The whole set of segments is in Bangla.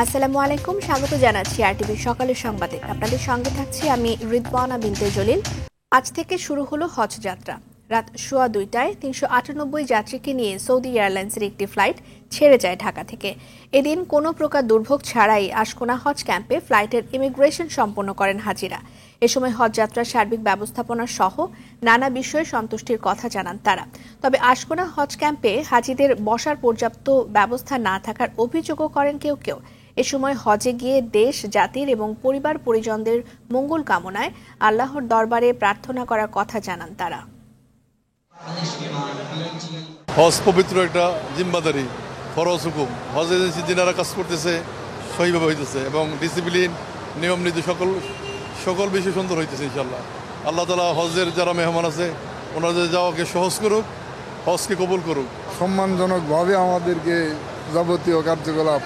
আসসালামু আলাইকুম, স্বাগত জানাচ্ছি আরটিভি সকালের সংবাদে। আপনাদের সঙ্গে থাকছি আমি রিদওয়ানা বিনতে জলিল। আজ থেকে শুরু হলো হজ যাত্রা। রাত 2:15টায় 398 যাত্রীকে নিয়ে সৌদি এয়ারলাইন্সের একটি ফ্লাইট ছেড়ে যায় ঢাকা থেকে। এদিন কোনো প্রকার দুর্ভোগ ছাড়াই আশকোনা হজ ক্যাম্পে ফ্লাইটের ইমিগ্রেশন সম্পন্ন করেন হাজিরা। এ সময় হজ যাত্রার সার্বিক ব্যবস্থাপনা সহ নানা বিষয়ে সন্তুষ্টির কথা জানান তারা। তবে আশকোনা হজ ক্যাম্পে হাজিদের বসার পর্যাপ্ত ব্যবস্থা না থাকার অভিযোগও করেন কেউ কেউ। এ সময় হজে গিয়ে দেশ, জাতির এবং পরিবার পরিজনদের মঙ্গল কামনায় আল্লাহর দরবারে প্রার্থনা করার কথা জানান তারা। হজ পবিত্র একটা জিম্মাদারি, ফরজ হুকুম। হজ এজেন্সি যারা কাজ করতেছে সহিভাবে হইতেছে এবং ডিসিপ্লিন, নিয়ম নীতি সকল বিষয় সুন্দর হইতেছে ইনশাল্লাহ। আল্লাহ তাআলা হজের যারা মেহমান আছে ওনাদের যাওয়াকে সহজ করুক, হজকে কবুল করুক। সম্মানজনকভাবে আমাদেরকে যাবতীয় কার্যকলাপ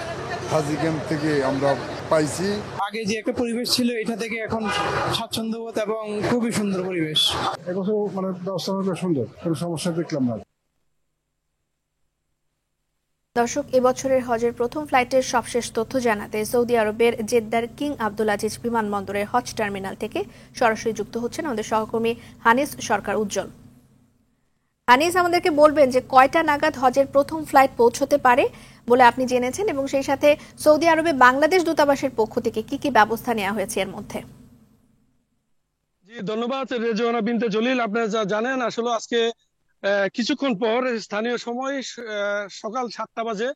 হাজি ক্যাম্প থেকে আমরা পাইছি। আগে যে একটা পরিবেশ ছিল এটা থেকে এখন স্বাচ্ছন্দ্যবোধ এবং খুবই সুন্দর পরিবেশ। এবছর ব্যবস্থা সুন্দর, কোনো সমস্যা দেখলাম না। দর্শক, এবছরের হজের প্রথম ফ্লাইটের সবশেষ তথ্য জানাতে সৌদি আরবের জেদ্দার কিং আব্দুল আজিজ বিমানবন্দরের হজ টার্মিনাল থেকে সরাসরি যুক্ত হচ্ছেন আমাদের সহকর্মী হানিস সরকার উজ্জ্বল। হানিস, আমাদেরকে বলবেন যে কয়টা নাগাদ হজের প্রথম ফ্লাইট পৌঁছতে পারে বলে আপনি জেনেছেন, এবং সেই সাথে সৌদি আরবে বাংলাদেশ দূতাবাসের পক্ষ থেকে কি কি ব্যবস্থা নেওয়া হয়েছে এর মধ্যে? জি, ধন্যবাদ রেজওয়ানা বিনতে জলিল। আপনারা যা জানেন, আসলে আজকে কিছুক্ষণ পর স্থানীয় সময় সকাল 7টা বাজে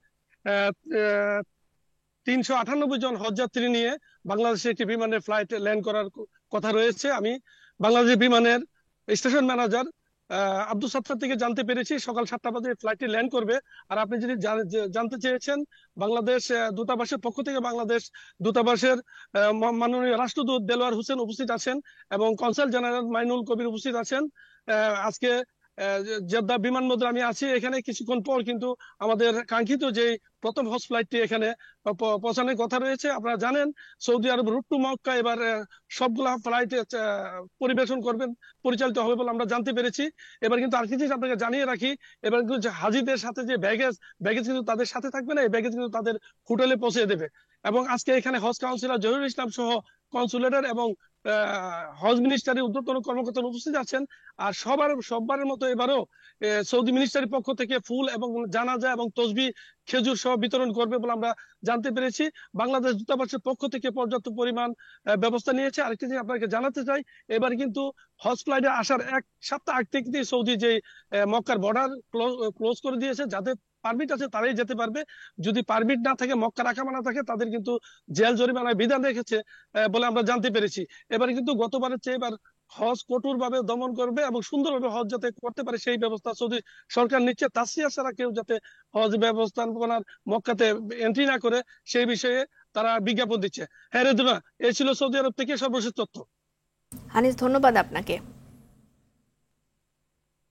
398 জন হজযাত্রী নিয়ে বাংলাদেশের একটি বিমানের ফ্লাইট ল্যান্ড করার কথা রয়েছে। আমি বাংলাদেশ বিমানের স্টেশন ম্যানেজার আব্দুল সাত্তার থেকে জানতে পেরেছি সকাল 7টা বাজে ফ্লাইটটি ল্যান্ড করবে। আর আপনি যদি জানতে চেয়েছেন, বাংলাদেশ দূতাবাসের পক্ষ থেকে বাংলাদেশ দূতাবাসের মাননীয় রাষ্ট্রদূত দেলোয়ার হোসেন উপস্থিত আছেন এবং কনসাল জেনারেল মাইনুল কবির উপস্থিত আছেন। আজকে জেদ্দা বিমানবন্দরে আমি আছি। এখানে কিছুক্ষণ পর কিন্তু আমাদের কাঙ্ক্ষিত যে প্রথম হজ ফ্লাইটটি এখানে পৌঁছানোর কথা রয়েছে। আপনারা জানেন, সৌদি আরব রুট টু মক্কা এবার সবগুলা ফ্লাইট পরিচালিত হবে বলে আমরা জানতে পেরেছি। এবার কিন্তু আর কিছু আপনাকে জানিয়ে রাখি, এবার কিন্তু হাজিদের সাথে যে ব্যাগেজ কিন্তু তাদের সাথে থাকবে না, এই ব্যাগেজ কিন্তু তাদের হোটেলে পৌঁছে দেবে। এবং আজকে এখানে হজ কাউন্সিলর জহিরুল ইসলাম সহ কনসুলেটর এবং হজ মিনিস্ট্রির ঊর্ধ্বতন কর্মকর্তা উপস্থিত আছেন। আর সববারের মতো এবারও সৌদি মিনিস্ট্রির পক্ষ থেকে ফুল এবং জানাজা এবং তসবিহ, খেজুর সহ বিতরণ করবে বলে আমরা জানতে পেরেছি। বাংলাদেশ দূতাবাসের পক্ষ থেকে পর্যাপ্ত পরিমাণ ব্যবস্থা নিয়েছে। আরেকটি জিনিস আপনাকে জানাতে চাই, এবার কিন্তু হজ ফ্লাইটে আসার এক সপ্তাহ আগ থেকে সৌদি যে মক্কার বর্ডার ক্লোজ করে দিয়েছে। যাদের পারমিট আছে তারাই যেতে পারবে, যদি পারমিট না থাকে, মক্কার আকামা না থাকে, তাদের কিন্তু জেল জরিমানার বিধান রেখেছে বলে আমরা জানতে পেরেছি। এবারে কিন্তু গতবারের চেয়ে এবার হজ কঠোর ভাবে দমন করবে এবং সুন্দরভাবে হজ যাতে করতে পারে সেই ব্যবস্থা সৌদি সরকার নিচ্ছে। তাসিয়া ছাড়া কেউ যাতে হজ ব্যবস্থাপনার মক্কাতে এন্ট্রি না করে সেই বিষয়ে তারা বিজ্ঞাপন দিচ্ছে। হ্যাঁ রেদুনা, এই ছিল সৌদি আরব থেকে সর্বশেষ তথ্য। হানিস, ধন্যবাদ আপনাকে।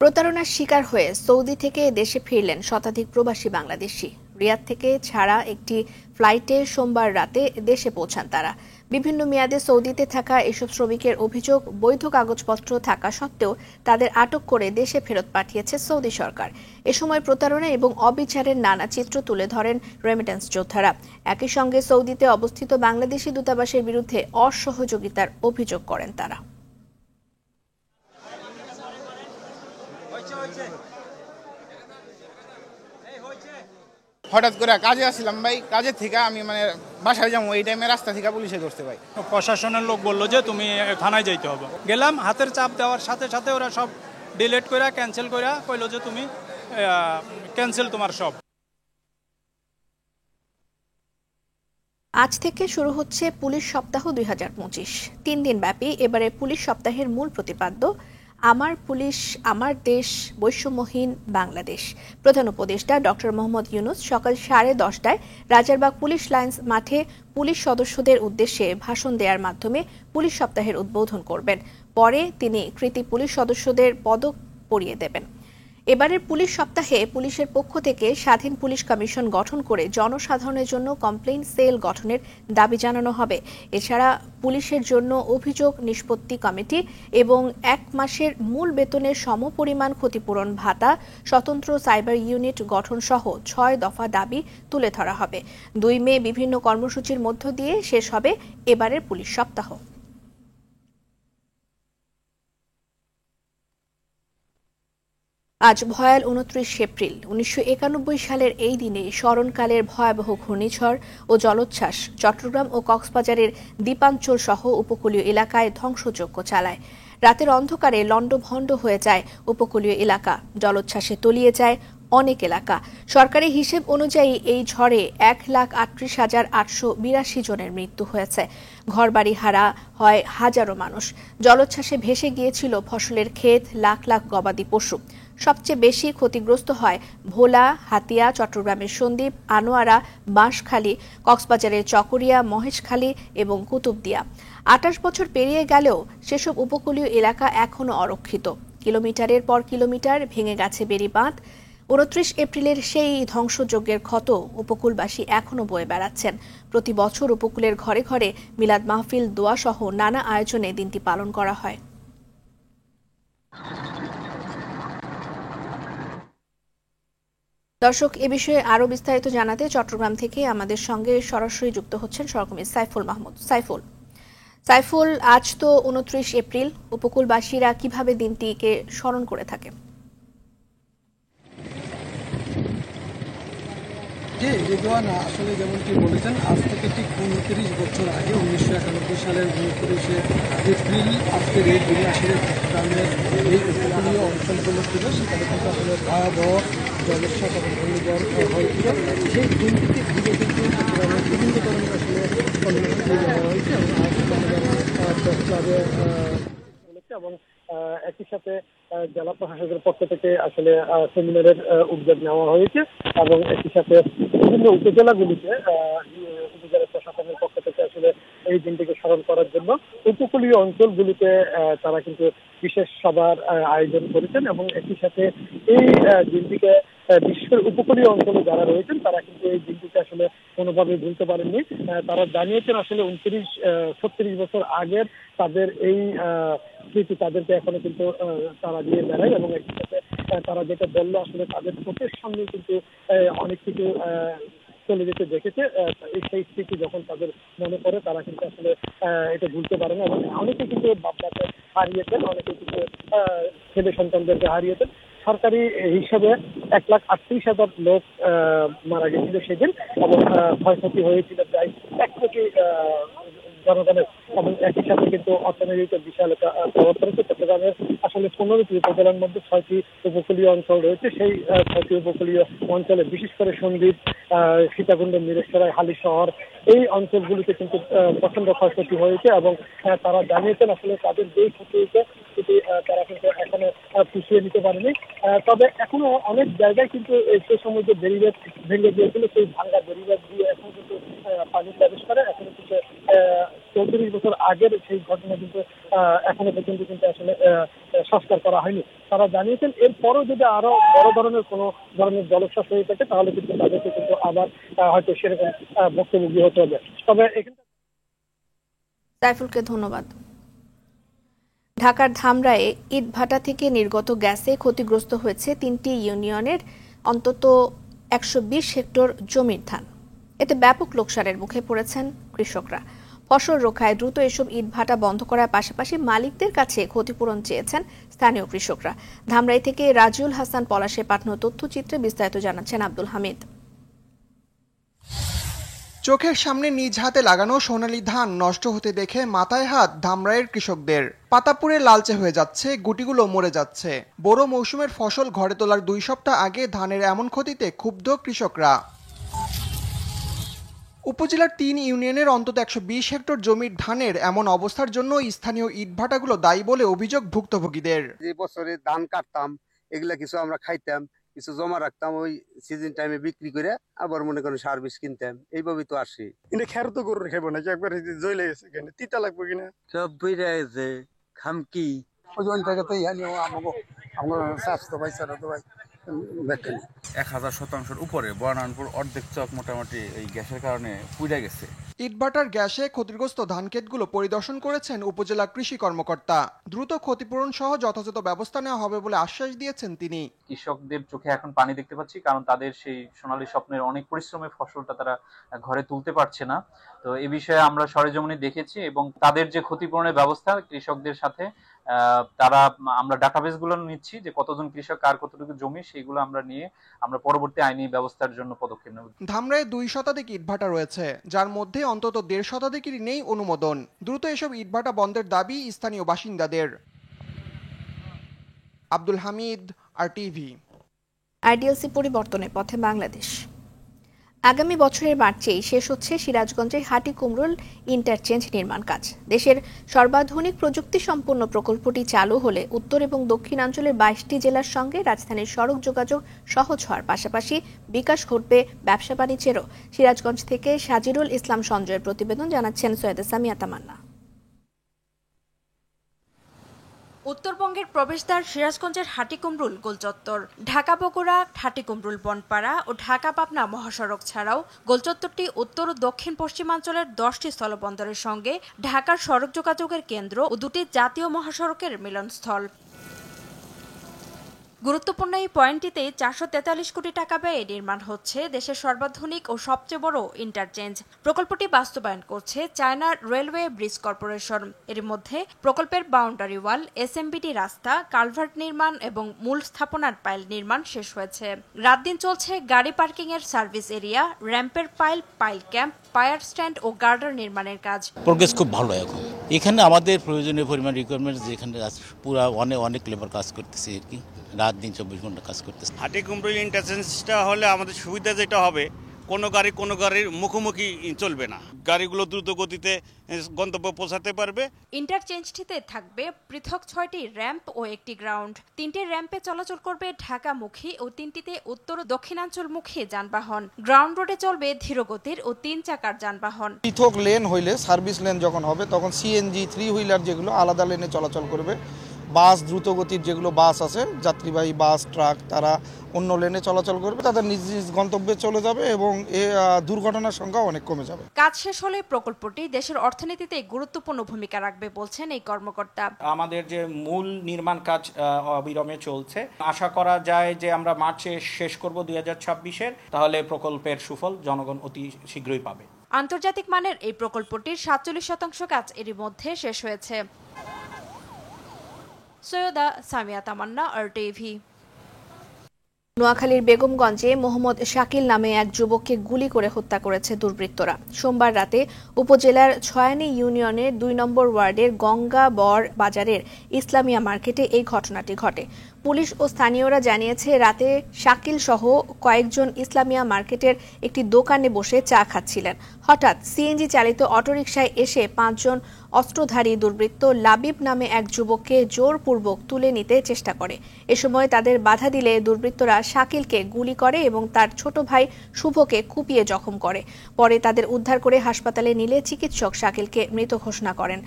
প্রতারণার শিকার হয়ে সৌদি থেকে দেশে ফিরলেন শতাধিক প্রবাসী বাংলাদেশি। রিয়াদ থেকে ছাড়া একটি ফ্লাইটে সোমবার রাতে দেশে পৌঁছান তারা। বিভিন্ন মেয়াদে সৌদিতে থাকা এসব শ্রমিকের অভিযোগ, বৈধ কাগজপত্র থাকা সত্ত্বেও তাদের আটক করে দেশে ফেরত পাঠিয়েছে সৌদি সরকার। এ সময় প্রতারণা এবং অবিচারের নানা চিত্র তুলে ধরেন রেমিটেন্স যোদ্ধারা। একই সঙ্গে সৌদিতে অবস্থিত বাংলাদেশি দূতাবাসের বিরুদ্ধে অসহযোগিতার অভিযোগ করেন তারা। হঠাৎ করে কাজে আসছিলাম ভাই, কাজের থেকে আমি বাসায় যাবো, এই টাইমে রাস্তা থেকে পুলিশে ধরতে ভাই। প্রশাসনের লোক বললো যে তুমি থানায় যাইতে হবে। গেলাম, হাতের চাপ দেওয়ার সাথে সাথে ওরা সব ডিলিট করে ক্যান্সেল করে কইলো যে তুমি ক্যান্সেল তোমার সব। আজ থেকে শুরু হচ্ছে পুলিশ সপ্তাহ 2025। 3 দিন ব্যাপী এবারে পুলিশ সপ্তাহের মূল প্রতিপাদ্য আমার পুলিশ আমার দেশ, বৈষম্যহীন বাংলাদেশ। প্রধান উপদেষ্টা ডক্টর মোহাম্মদ ইউনূস সকাল 10:30টায় রাজারবাগ পুলিশ লাইন্স মাঠে পুলিশ সদস্যদের উদ্দেশ্যে ভাষণ দেওয়ার মাধ্যমে পুলিশ সপ্তাহের উদ্বোধন করবেন। পরে তিনি কৃতী পুলিশ সদস্যদের পদক পরিয়ে দেবেন। এবারের পুলিশ সপ্তাহে পুলিশের পক্ষ থেকে স্বাধীন পুলিশ কমিশন গঠন করে জনসাধারণের জন্য কমপ্লেইন সেল গঠনের দাবি জানানো হবে। এছাড়া পুলিশের জন্য অভিযোগ নিষ্পত্তি কমিটি এবং 1 মাসের মূল বেতনের সমপরিমাণ ক্ষতিপূরণ ভাতা, স্বতন্ত্র সাইবার ইউনিট গঠন সহ 6 দফা দাবি তুলে ধরা হবে। 2 মে বিভিন্ন কর্মসূচির মধ্য দিয়ে শেষ হবে এবারের পুলিশ সপ্তাহ। আজ ভয়াল 29 এপ্রিল। 1991 সালের এই দিনে স্মরণকালের ভয়াবহ ঘূর্ণিঝড় ও জলোচ্ছ্বাস চট্টগ্রাম ও কক্সবাজারের দ্বীপাঞ্চল সহ উপকূলীয় এলাকায় ধ্বংসযজ্ঞ চালায়। রাতের অন্ধকারে লণ্ডভণ্ড হয়ে যায় উপকূলীয় এলাকা, জলোচ্ছ্বাসে তলিয়ে যায় অনেক এলাকা। সরকারি হিসেব অনুযায়ী এই ঝড়ে 1,38,882 জনের মৃত্যু হয়েছে। ঘরবাড়ি হারা হয় হাজারো মানুষ। জলোচ্ছ্বাসে ভেসে গিয়েছিল ফসলের ক্ষেত, লাখ লাখ গবাদি পশু। সবচেয়ে বেশি ক্ষতিগ্রস্ত হয় ভোলা, হাতিয়া, চট্টগ্রামের সন্দ্বীপ, আনোয়ারা, বাঁশখালী, কক্সবাজারের চকরিয়া, মহেশখালী এবং কুতুবদিয়া। 28 বছর পেরিয়ে গেলেও সেসব উপকূলীয় এলাকা এখনও অরক্ষিত। কিলোমিটারের পর কিলোমিটার ভেঙে গেছে বেড়িবাঁধ। 29 এপ্রিলের সেই ধ্বংসযজ্ঞের ক্ষত উপকূলবাসী এখনও বয়ে বেড়াচ্ছেন। প্রতি বছর উপকূলের ঘরে ঘরে মিলাদ মাহফিল, দোয়া সহ নানা আয়োজনে দিনটি পালন করা হয়। দর্শক, এ বিষয়ে আরো বিস্তারিত জানাতে চট্টগ্রাম থেকে আমাদের সঙ্গে সরাসরি যুক্ত হচ্ছেন সহকর্মী সাইফুল মাহমুদ। সাইফুল, আজ তো 29 এপ্রিল, উপকূলবাসীরা কিভাবে দিনটিকে স্মরণ করে থাকে? আসলে যেমনটি বলেছেন, আজ থেকে ঠিক 29 বছর আগে 1991 সালের 29 এপ্রিল আজকের এই দিনে আসলে চট্টগ্রামের এই উপকূলীয় অঞ্চলগুলো ছিল, সেখানে কিন্তু আসলে ভয়াবহ জলোচ্ছ্বাস এবং ঘূর্ণিঝড় হয়েছিল। সেই দিনটিকে ঘিরে কিন্তু চট্টগ্রামের বিভিন্ন ধরনের আসলে কর্মসূচি নেওয়া হয়েছে এবং প্রেস ক্লাবে বলেছে এবং একই সাথে জেলা প্রশাসকের পক্ষ থেকে আসলে সেমিনারের উদ্যোগ নেওয়া হয়েছে এবং একই সাথে বিভিন্ন উপজেলাগুলিতে উপজেলা প্রশাসনের পক্ষ থেকে আসলে এই দিনটিকে স্মরণ করার জন্য উপকূলীয় অঞ্চলগুলিতে তারা কিন্তু বিশেষ সভার আয়োজন করেছেন এবং একই সাথে এই দিনটিকে বিশেষ করে উপকূলীয় অঞ্চলে যারা রয়েছেন তারা কিন্তু এই দিনটিকে আসলে কোনোভাবে ভুলতে পারেননি। তারা জানিয়েছেন আসলে 36 বছর আগের তাদের এই স্মৃতি তাদেরকে এখনো কিন্তু তারা দিয়ে বেড়ায় এবং একই সাথে তারা যেটা বললো আসলে তাদের চোখের সামনে কিন্তু অনেক কিছু চলে যেতে দেখেছে। সেই স্মৃতি যখন তাদের মনে পড়ে তারা কিন্তু আসলে এটা ভুলতে পারে না এবং অনেকে কিন্তু বাপমাকে হারিয়েছেন, অনেকে কিন্তু ছেলে সন্তানদেরকে হারিয়েছেন। সরকারি হিসাবে 1,38,000 লোক মারা গেছিল সেদিন এবং ক্ষয়ক্ষতি হয়েছিল প্রায় 1 কোটি জনগণের এবং একই সাথে কিন্তু অর্থনৈতিক বিশাল একটা প্রভাব পড়েছে। চট্টগ্রামের আসলে 15টি উপজেলার মধ্যে 6টি উপকূলীয় অঞ্চল রয়েছে। সেই 6টি উপকূলীয় অঞ্চলে বিশেষ করে সন্দ্বীপ, সীতাকুণ্ড, মিরেশ্বরাই, হালি শহর এই অঞ্চলগুলিতে কিন্তু প্রচন্ড ক্ষয়ক্ষতি হয়েছে এবং তারা জানিয়েছেন আসলে তাদের যেই ক্ষতি হয়েছে সেটি তারা কিন্তু এখনো পুষিয়ে নিতে পারেনি। তবে এখনো অনেক জায়গায় কিন্তু সেই সময় যে বেরিবাদ ভেঙে গিয়েছিল সেই ভাঙ্গা বেরিবাদ দিয়ে এখন কিন্তু পানি প্রবেশ করে। এখন কিন্তু 34 বছর আগের সেই ঘটনা কিন্তু এখনো পর্যন্ত কিন্তু আসলে সংস্কার করা হয়নি। তারা জানিয়েছেন এরপরও যদি আরো বড় ধরনের কোনো ধরনের জলোচ্ছ্বাস হয়ে থাকে তাহলে কিন্তু তাদেরকে কিন্তু আবার হয়তো সেরকম ভুক্তভোগী হতে হবে। তবে এখানে সাইফুলকে ধন্যবাদ। ঢাকার ধামরায়ে ইটভাটা থেকে নির্গত গ্যাসে ক্ষতিগ্রস্ত হয়েছে 3টি ইউনিয়নের অন্তত 120 হেক্টর জমির ধান। এতে ব্যাপক লোকসানের মুখে পড়েছেন কৃষকরা। ফসল রক্ষায় দ্রুত এসব ইটভাটা বন্ধ করার পাশাপাশি মালিকদের কাছে ক্ষতিপূরণ চেয়েছেন স্থানীয় কৃষকরা। ধামরাই থেকে রাজিউল হাসান পলাশের পাঠানো তথ্যচিত্রে বিস্তারিত জানাচ্ছেন আব্দুল হামিদ। চোখের সামনে নিজ হাতে লাগানো সোনালী ধান নষ্ট হতে দেখে মাথায় হাত ধামরাইয়ের কৃষকদের। পাতা পুড়ে লালচে হয়ে যাচ্ছে, গুটিগুলো মরে যাচ্ছে। বোরো মৌসুমের ফসল ঘরে তোলার 2 সপ্তাহ আগে ধানের এমন ক্ষতিতে ক্ষুব্ধ কৃষকরা। উপজেলার 3 ইউনিয়নের অন্তত 120 হেক্টর জমির ধানের এমন অবস্থার জন্য স্থানীয় ইটভাটাগুলো দায়ী বলে অভিযোগ ভুক্তভোগীদের। যে বছরে ধান কাটতাম এগুলা কিছু আমরা খাইতাম, কিছু জমা রাখতাম, ওই সিজন টাইমে বিক্রি করে আবার মনে করেন সার বিষ কিনতাম, এইভাবেই তো আসি। কিন্তু খের তো গরুর খাবো নাকি, একবার জ্বলে গেছে, তিতা লাগবে কিনা সব বইরা গেছে, খাম কি ওই জায়গাতে আমাকে আমার স্বাস্থ্য ভাই ছাড়া তো ভাই দেখেন 1000% উপরে বর্ণানপুর অর্ধেক চক মোটামুটি এই গ্যাসের কারণে পুড়ে গেছে। ইটভাটার গ্যাসে ক্ষতিগ্রস্ত ধানক্ষেতগুলো পরিদর্শন করেছেন উপজেলা কৃষি কর্মকর্তা। দ্রুত ক্ষতিপূরণ সহ যথাযথ ব্যবস্থা নেওয়া হবে বলে আশ্বাস দিয়েছেন তিনি। কৃষকদের চোখে এখন পানি দেখতে পাচ্ছি, কারণ তাদের সেই সোনালী স্বপ্নের অনেক পরিশ্রমের ফসলটা তারা ঘরে তুলতে পারছে না। তো এ বিষয়ে আমরা সরেজমিনে দেখেছি এবং তাদের যে ক্ষতিপূরণের ব্যবস্থা কৃষকদের সাথে আমরা ডাটাবেস গুলো নিচ্ছি যে কতজন কৃষক কার কতটুকু জমি, সেইগুলো আমরা নিয়ে আমরা পরবর্তী আইনি ব্যবস্থার জন্য পদক্ষেপ নেব। ধামরায় 2 শতাধিক ইটভাটা রয়েছে, যার মধ্যে অন্তত 1.5 শতাধিকেরই নেই অনুমোদন। দ্রুত এসব ইটভাটা বন্ধের দাবি স্থানীয় বাসিন্দাদের। আব্দুল হামিদ, RTV। আইডিএলসি পরিবর্তনের পথে বাংলাদেশ। আগামী বছরের মার্চেই শেষ হচ্ছে সিরাজগঞ্জের হাটিকুমরুল ইন্টারচেঞ্জ নির্মাণ কাজ। দেশের সর্বাধুনিক প্রযুক্তি সম্পন্ন প্রকল্পটি চালু হলে উত্তর এবং দক্ষিণাঞ্চলের 22টি জেলার সঙ্গে রাজধানীর সড়ক যোগাযোগ সহজ হওয়ার পাশাপাশি বিকাশ ঘটবে ব্যবসা বাণিজ্যেরও। সিরাজগঞ্জ থেকে সাজিরুল ইসলাম সঞ্জয়ের প্রতিবেদন, জানাচ্ছেন সৈয়দা সামিয়া তামান্না। উত্তরবঙ্গের প্রবেশদ্বার সিরাজগঞ্জের হাটিকুমরুল গোলচত্বর, ঢাকা বগুড়া হাটিকুমরুল বনপাড়া ও ঢাকা পাবনা মহাসড়ক ছাড়াও গোলচত্বরটি উত্তর ও দক্ষিণ পশ্চিমাঞ্চলের 10টি স্থলবন্দরের সঙ্গে ঢাকার সড়ক যোগাযোগের কেন্দ্র ও 2টি জাতীয় মহাসড়কের মিলনস্থল। গুরুত্বপূর্ণ এই পয়েন্টটিতে 443 কোটি টাকা ব্যয়ে নির্মাণ হচ্ছে দেশের সর্বাধুনিক ও সবচেয়ে বড় ইন্টারচেঞ্জ। প্রকল্পটি বাস্তবায়ন করছে চায়না রেলওয়ে ব্রিজ কর্পোরেশন। এর মধ্যে প্রকল্পের বাউন্ডারি ওয়াল, SMBT রাস্তা, কালভার্ট নির্মাণ এবং মূল স্থাপনার পাইল নির্মাণ শেষ হয়েছে। রাত দিন চলছে গাড়ি পার্কিং এর সার্ভিস এরিয়া, র্যাম্পের পাইল ক্যাম্প, ফায়ার স্ট্যান্ড ও গার্ডার নির্মাণের কাজ। প্রোগ্রেস খুব ভালো। এখন এখানে আমাদের প্রয়োজনীয় পরিমাণ রিকোয়ারমেন্ট, যেখানে পুরা অনেক লেবার কাজ করতেছে আর কি, রাত দিন 24 ঘন্টা কাজ করতেছে। হাটিকুমরুল ইন্টারচেঞ্জটা হলে আমাদের সুবিধা যেটা হবে, কোনো গাড়ির মুখোমুখি চলবে না, গাড়িগুলো দ্রুত গতিতে গন্তব্য পৌঁছাতে পারবে। ইন্টারচেঞ্জটিতে থাকবে পৃথক 6টি র্যাম্প ও একটি গ্রাউন্ড। 3টি র্যাম্পে চলাচল করবে ঢাকামুখী ও 3টিতে উত্তর ও দক্ষিণাঞ্চলমুখী যানবাহন। গ্রাউন্ড রোডে চলবে ধীরগতির ও 3 চাকার যানবাহন। পৃথক লেন হইলে, সার্ভিস লেন যখন হবে তখন CNG 3 হুইলার যেগুলো আলাদা লেনে চলাচল করবে। বাস, দ্রুতগতির যেগুলো বাস আছে, যাত্রীবাহী বাস, ট্রাক, তারা অন্য লেনে চলাচল করবে, তাদের নিজ নিজ গন্তব্যে চলে যাবে এবং দুর্ঘটনার সংখ্যা অনেক কমে যাবে। কাজ শেষ হলে প্রকল্পটি দেশের অর্থনীতিতে গুরুত্বপূর্ণ ভূমিকা রাখবে বলছেন এই কর্মকর্তা। আমাদের যে মূল নির্মাণ কাজ অবিরামে চলছে, আশা করা যায় যে আমরা মার্চে শেষ করব 2026-এর, তাহলে প্রকল্পের সুফল জনগণ অতি শীঘ্রই পাবে। আন্তর্জাতিক মানের এই প্রকল্পটির 47% কাজ এরই মধ্যে শেষ হয়েছে। সৈয়দা সামিয়া তামান্না, RTV। নোয়াখালীর বেগমগঞ্জে মোহাম্মদ শাকিল নামে এক যুবককে গুলি করে হত্যা করেছে দুর্বৃত্তরা। সোমবার রাতে উপজেলার ছয়ানী ইউনিয়নের 2 নম্বর ওয়ার্ডের গঙ্গাবর বাজারের ইসলামিয়া মার্কেটে এই ঘটনাটি ঘটে। পুলিশ ও স্থানীয়রা জানিয়েছে, রাতে শাকিল সহ কয়েকজন ইসলামিয়া মার্কেটের একটি দোকানে বসে চা খাচ্ছিলেন। হঠাৎ CNG চালিত অটোরিকশায় এসে 5 জন অস্ত্রধারী দুর্বৃত্ত লাবিব নামে এক যুবককে জোরপূর্বক তুলে নিতে চেষ্টা করে। এ সময় তাদের বাধা দিলে দুর্বৃত্তরা শাকিলকে গুলি করে এবং তার ছোট ভাই শুভকে কুপিয়ে জখম করে। পরে তাদের উদ্ধার করে হাসপাতালে নিলে চিকিৎসক শাকিলকে মৃত ঘোষণা করেন।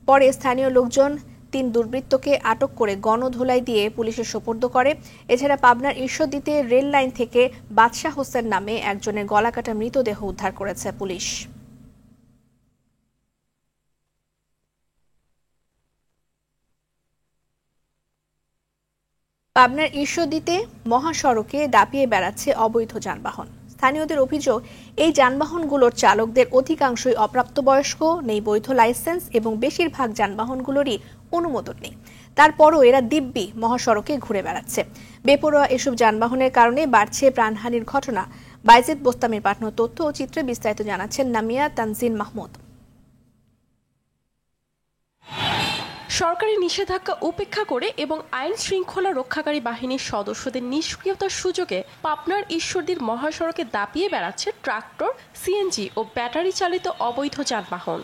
পরে স্থানীয় লোকজন 3 দুর্বৃত্তকে আটক করে গণধোলাই দিয়ে পুলিশের সোপর্দ করে। এছাড়া পাবনার ঈশ্বরদীতে রেল লাইন থেকে বাদশাহ হোসেন নামে একজনের গলাকাটা মৃতদেহ উদ্ধার করেছে পুলিশ। পাবনার ঈশ্বরদীতে মহাসড়কে দাপিয়ে বেড়াচ্ছে অবৈধ যানবাহন। স্থানীয়দের অভিযোগ, এই যানবাহনগুলোর চালকদের অধিকাংশই অপ্রাপ্তবয়স্ক, নেই বৈধ লাইসেন্স এবং বেশিরভাগ যানবাহনগুলোরই অনুমোদন নেই। তারপরও এরা দিব্যি মহাসড়কে ঘুরে বেড়াচ্ছে। বেপরোয়া এসব যানবাহনের কারণে বাড়ছে প্রাণহানির ঘটনা। বাইজিদ বোস্তামির পাঠানো তথ্য ও চিত্রে বিস্তারিত জানাচ্ছেন নামিয়া তানজিন মাহমুদ। সরকারি নিষেধাজ্ঞা উপেক্ষা করে এবং আইন শৃঙ্খলা রক্ষাকারী বাহিনীর সদস্যদের নিষ্ক্রিয়তার সুযোগে পাবনার ঈশ্বরদীর মহাসড়কে দাপিয়ে বেড়াচ্ছে ট্রাক্টর, CNG ও ব্যাটারি চালিত অবৈধ যানবাহন।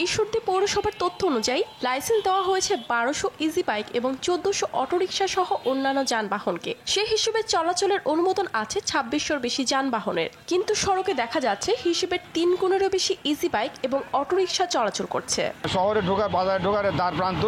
ঈশ্বরদী পৌরসভার তথ্য অনুযায়ী লাইসেন্স দেওয়া হয়েছে 1200 ইজি বাইক এবং 1400 অটোরিকশা সহ অন্যান্য যানবাহনকে। সে হিসেবে চলাচলের অনুমোদন আছে 2600-র বেশি যানবাহনের, কিন্তু সড়কে দেখা যাচ্ছে হিসেবের 3 গুণেরও বেশি ইজি বাইক এবং অটোরিকশা চলাচল করছে। শহরে ঢোকার বাজারে ঢোকার দ্বার প্রান্ত,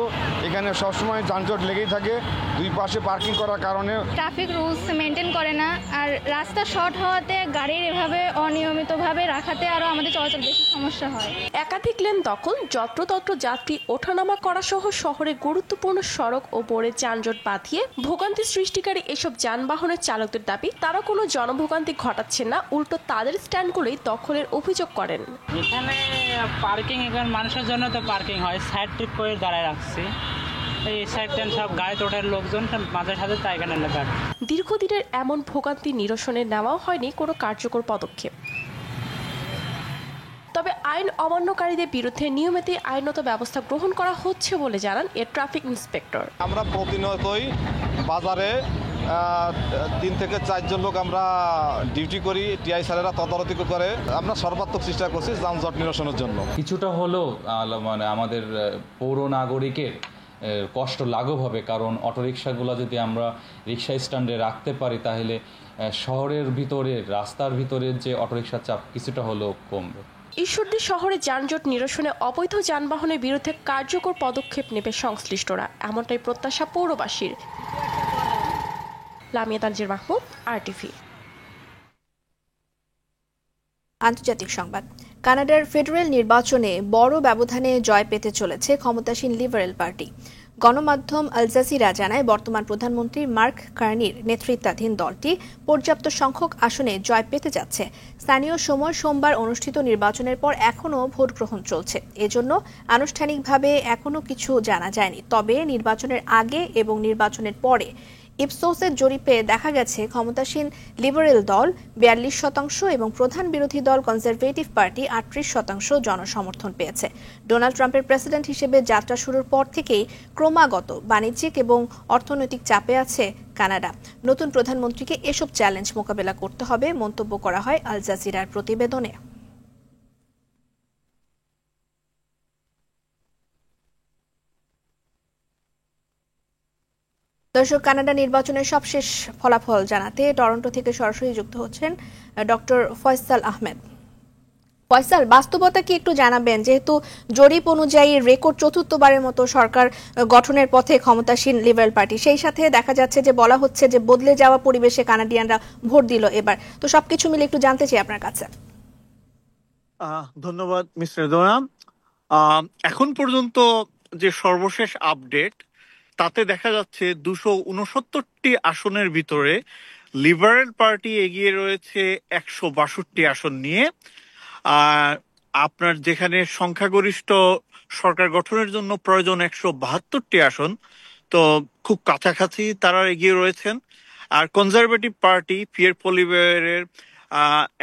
এখানে সবসময় যানজট লেগেই থাকে। দুই পাশে পার্কিং করার কারণে ট্রাফিক রুলস মেনটেন করে না, আর রাস্তা শর্ট হওয়াতে গাড়ির এভাবে অনিয়মিতভাবে রাখাতে আরো আমাদের চলাচল বেশি সমস্যা হয়। একাধিক লেন দখল, যত্রতত্র যাত্রী ওঠানামা করা সহ শহরে গুরুত্বপূর্ণ সড়ক ও মোড়ে যানজট বাঁধিয়ে ভোগান্তি সৃষ্টিকারী এসব যানবাহনের চালকদের দাবি তারা কোনো জনভোগান্তি ঘটাচ্ছে না, উল্টো তাদের স্ট্যান্ডগুলোই দখলের অভিযোগ করেন। এখানে পার্কিং এখন মানুষের জন্য তো পার্কিং হয়, সাইড ট্রিপ করে দাঁড়ায় রাখছি। এই সাইড সব গায়ে তোটার লোকজন মাঝে সাথে তাই এখানে লেখা। দীর্ঘদিনের এমন ভোগান্তি নিরসনে নেওয়াও হয়নি কোনো কার্যকর পদক্ষেপ। তবে আইন অমান্যকারীদের বিরুদ্ধে নিয়মিত আইনত ব্যবস্থা গ্রহণ করা হচ্ছে বলে জানান এর ট্রাফিক ইন্সপেক্টর। আমরা প্রতিনিয়তই বাজারে 3 থেকে 4 জন লোক আমরা ডিউটি করি, টিআই স্যারেরা তদারকি করে। আমরা সর্বাত্মক চেষ্টা করছি যানজট নিরসনের জন্য। কিছুটা হলেও মানে আমাদের পৌর নাগরিকের কষ্ট লাঘব হবে, কারণ অটোরিকশাগুলো যদি আমরা রিক্সা স্ট্যান্ডে রাখতে পারি তাহলে শহরের ভিতরে রাস্তার ভিতরে যে অটোরিকশার চাপ কিছুটা হলেও কমবে। ঈশ্বরদী শহরে যানজট নিরসনে অবৈধ যানবাহনের বিরুদ্ধে কার্যকর পদক্ষেপ নেবে সংশ্লিষ্টরা, এমনটাই প্রত্যাশা পৌরবাসীর। লামিয়া তানজির মাহমুদ, RTV। আন্তর্জাতিক সংবাদ। কানাডার ফেডারেল নির্বাচনে বড় ব্যবধানে জয় পেতে চলেছে ক্ষমতাসীন লিবারেল পার্টি। গণমাধ্যম আল জাজিরা জানায় বর্তমান প্রধানমন্ত্রী মার্ক কার্নির নেতৃত্বাধীন দলটি পর্যাপ্ত সংখ্যক আসনে জয় পেতে যাচ্ছে। স্থানীয় সময় সোমবার অনুষ্ঠিত নির্বাচনের পর এখনও ভোট গ্রহণ চলছে, এজন্য আনুষ্ঠানিকভাবে এখনও কিছু জানা যায়নি। তবে নির্বাচনের আগে এবং নির্বাচনের পরে ইপসোসের জরিপে দেখা গেছে ক্ষমতাসীন লিবারেল দল 42% এবং প্রধান বিরোধী দল কনজারভেটিভ পার্টি 38% জনসমর্থন পেয়েছে। ডোনাল্ড ট্রাম্পের প্রেসিডেন্ট হিসেবে যাত্রা শুরুর পর থেকেই ক্রমাগত বাণিজ্যিক এবং অর্থনৈতিক চাপে আছে কানাডা। নতুন প্রধানমন্ত্রীকে এসব চ্যালেঞ্জ মোকাবেলা করতে হবে মন্তব্য করা হয় আল জাজিরার প্রতিবেদনে। দর্শক, কানাডা নির্বাচনের সবশেষ ফলাফল জানাতে টরন্টো থেকে সরাসরি যুক্ত হচ্ছেন ডক্টর ফয়সাল আহমেদ। ফয়সাল, বাস্তবতা কি একটু জানাবেন? যেহেতু জরিপ অনুযায়ী রেকর্ড চতুর্থবারের মতো সরকার গঠনের পথে ক্ষমতাসীন লিবারেল পার্টি, সেই সাথে দেখা যাচ্ছে যে বলা হচ্ছে যে বদলে যাওয়া পরিবেশে কানাডিয়ানরা ভোট দিল এবার, তো সবকিছু মিলে একটু জানতে চাই আপনার কাছে। ধন্যবাদ মিস্টার দোনা। এখন পর্যন্ত যে সর্বশেষ আপডেট তাতে দেখা যাচ্ছে 269টি আসনের ভিতরে লিবারেল পার্টি এগিয়ে রয়েছে 162 আসন নিয়ে। আপনার যেখানে সংখ্যাগরিষ্ঠ সরকার গঠনের জন্য প্রয়োজন 172টি আসন, তো খুব কাছাকাছি তারা এগিয়ে রয়েছেন। আর কনজারভেটিভ পার্টি পিয়ের পলিভেরের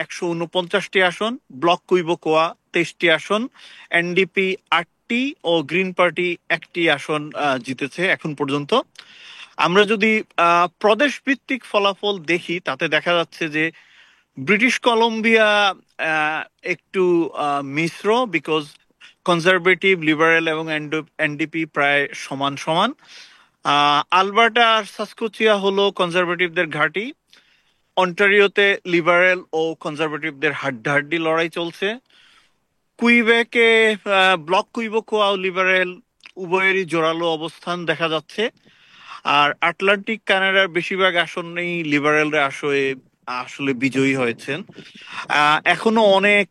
149টি আসন, ব্লক কুইবোকোয়া 23টি আসন, এনডিপি 8টি ও গ্রিন পার্টি 1টি আসন জিতেছে এখন পর্যন্ত। আমরা যদি প্রদেশ ভিত্তিক ফলাফল দেখি তাতে দেখা যাচ্ছে যে ব্রিটিশ কলম্বিয়া একটু মিশ্র, বিকজ কনজারভেটিভ, লিবারেল এবং এনডিপি প্রায় সমান সমান। আলবার্টা আর সাসকোচিয়া হলো কনজারভেটিভদের ঘাঁটি। অন্টারিওতে লিবারেল ও কনজারভেটিভদের হাড্ডাহাড্ডি লড়াই চলছে। কুইবেকে ব্লক কুইবোকোয়া ও লিবারেল উভয়েরই জোরালো অবস্থান দেখা যাচ্ছে। আর আটলান্টিক কানাডার বেশিরভাগ আসনেই লিবারেলরা আসলে বিজয়ী হয়েছেন। এখনো অনেক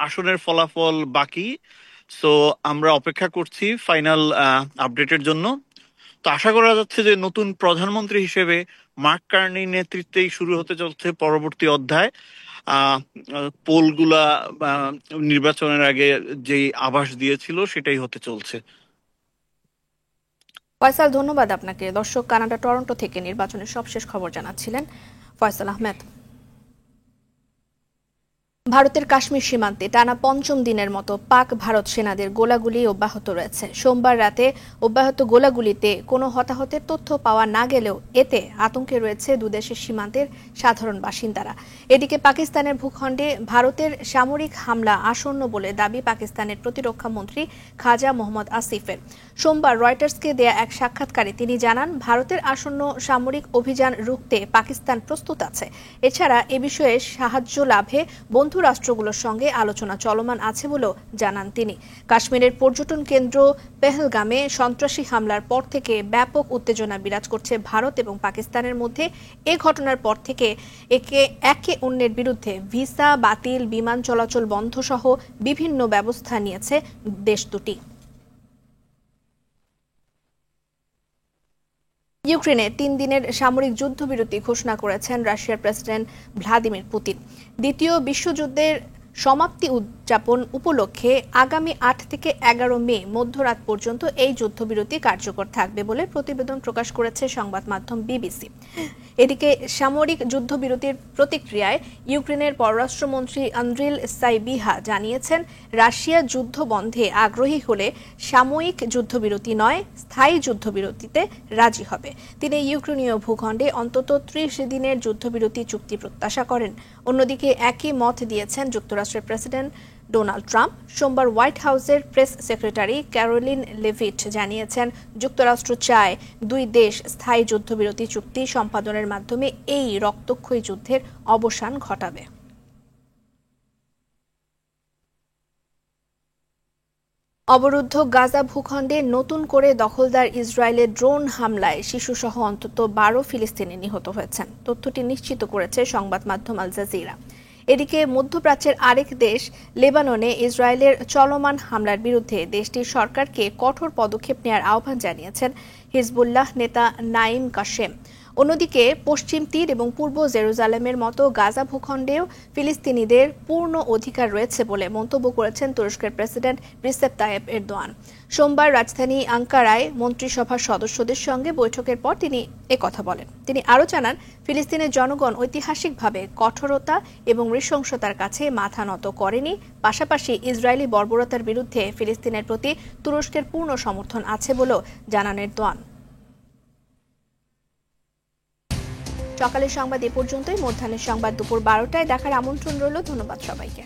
আসনের ফলাফল বাকি, সো আমরা অপেক্ষা করছি ফাইনাল আপডেটের জন্য। তো আশা করা যাচ্ছে যে নতুন প্রধানমন্ত্রী হিসেবে মার্ক কার্নির নেতৃত্বেই শুরু হতে চলছে পরবর্তী অধ্যায়। পোলগুলা নির্বাচনের আগে যেই আভাস দিয়েছিল সেটাই হতে চলছে। ফয়সাল, ধন্যবাদ আপনাকে। দর্শক, কানাডা টরন্টো থেকে নির্বাচনের সবশেষ খবর জানাচ্ছিলেন ফয়সাল আহমেদ। ভারতের কাশ্মীর সীমান্তে টানা পঞ্চম দিনের মতো পাক ভারত সেনাদের গোলাগুলি অব্যাহত রয়েছে। সোমবার রাতে অব্যাহত গোলাগুলিতে কোনো হতাহতের তথ্য পাওয়া না গেলেও এতে আতঙ্কে রয়েছে দুদেশের সীমান্তের সাধারণ বাসিন্দারা। এদিকে পাকিস্তানের ভূখণ্ডে ভারতের সামরিক হামলা আসন্ন বলে দাবি পাকিস্তানের প্রতিরক্ষা মন্ত্রী খাজা মোহাম্মদ আসিফের। সোমবার রয়টার্সকে দেয়া এক সাক্ষাৎকারে তিনি জানান, ভারতের আসন্ন সামরিক অভিযান রুখতে পাকিস্তান প্রস্তুত আছে। এছাড়া এ বিষয়ে সাহায্য লাভে বন্ধু রাষ্ট্রগুলোর সঙ্গে আলোচনা চলমান আছে বলেও জানান তিনি। কাশ্মীরের পর্যটন কেন্দ্র পেহেলগামে সন্ত্রাসী হামলার পর থেকে ব্যাপক উত্তেজনা বিরাজ করছে ভারত এবং পাকিস্তানের মধ্যে। এ ঘটনার পর থেকে একে অন্যের বিরুদ্ধে ভিসা বাতিল, বিমান চলাচল বন্ধ সহ বিভিন্ন ব্যবস্থা নিয়েছে দেশ দুটি। ইউক্রেনে ৩ দিনের সামরিক যুদ্ধবিরতি ঘোষণা করেছেন রাশিয়ার প্রেসিডেন্ট ভ্লাদিমির পুতিন। দ্বিতীয় বিশ্বযুদ্ধের সমাপ্তি উদযাপন উপলক্ষে আগামী ৮ থেকে ১১ মে মধ্যরাত পর্যন্ত এই যুদ্ধবিরতি কার্যকর থাকবে বলে প্রতিবেদন প্রকাশ করেছে সংবাদ মাধ্যম বিবিসি। এদিকে সামরিক যুদ্ধবিরতির প্রতিক্রিয়ায় ইউক্রেনের পররাষ্ট্রমন্ত্রী আন্দ্রিল সাইবিহা জানিয়েছেন, রাশিয়া যুদ্ধ বন্ধে আগ্রহী হলে সাময়িক যুদ্ধবিরতি নয়, স্থায়ী যুদ্ধবিরতিতে রাজি হবে। তিনি ইউক্রেনীয় ভূখণ্ডে অন্তত ৩০ দিনের যুদ্ধবিরতি চুক্তি প্রত্যাশা করেন। অন্যদিকে একই মত দিয়েছেন যুক্তরাষ্ট্রের প্রেসিডেন্ট ডোনাল্ড ট্রাম্প। সোমবার হোয়াইট হাউসের প্রেস সেক্রেটারি ক্যারোলিন লেভিট জানিয়েছেন, যুক্তরাষ্ট্র চায় দুই দেশ স্থায়ী যুদ্ধবিরতি চুক্তি সম্পাদনের মাধ্যমে এই রক্তক্ষয়ী যুদ্ধের অবসান ঘটাবে। অবরুদ্ধ গাজা ভূখণ্ডে নতুন করে দখলদার ইসরায়েলের ড্রোন হামলায় শিশুসহ অন্তত ১২ ফিলিস্তিনি নিহত হয়েছেন। তথ্যটি নিশ্চিত করেছে সংবাদ মাধ্যম আল জাজিরা। এদিকে মধ্যপ্রাচ্যের আরেক দেশ লেবাননে ইসরায়েলের চলমান হামলার বিরুদ্ধে দেশটির সরকারকে কঠোর পদক্ষেপ নেওয়ার আহ্বান জানিয়েছেন হিজবুল্লাহ নেতা নাইম কাশেম। অন্যদিকে পশ্চিম তীর এবং পূর্ব জেরুজালেমের মতো গাজা ভূখণ্ডেও ফিলিস্তিনিদের পূর্ণ অধিকার রয়েছে বলে মন্তব্য করেছেন তুরস্কের প্রেসিডেন্ট রিসেপ তাইয়েপ এরদোয়ান। সোমবার রাজধানী আঙ্কারায় মন্ত্রিসভার সদস্যদের সঙ্গে বৈঠকের পর তিনি একথা বলেন। তিনি আরও জানান, ফিলিস্তিনের জনগণ ঐতিহাসিকভাবে কঠোরতা এবং নৃশংসতার কাছে মাথা নত করেনি। পাশাপাশি ইসরায়েলি বর্বরতার বিরুদ্ধে ফিলিস্তিনের প্রতি তুরস্কের পূর্ণ সমর্থন আছে বলেও জানান এরদোয়ান। সকালের সংবাদ এ পর্যন্তই। মধ্যাহ্নের সংবাদ দুপুর ১২টায় দেখার আমন্ত্রণ রইল। ধন্যবাদ সবাইকে।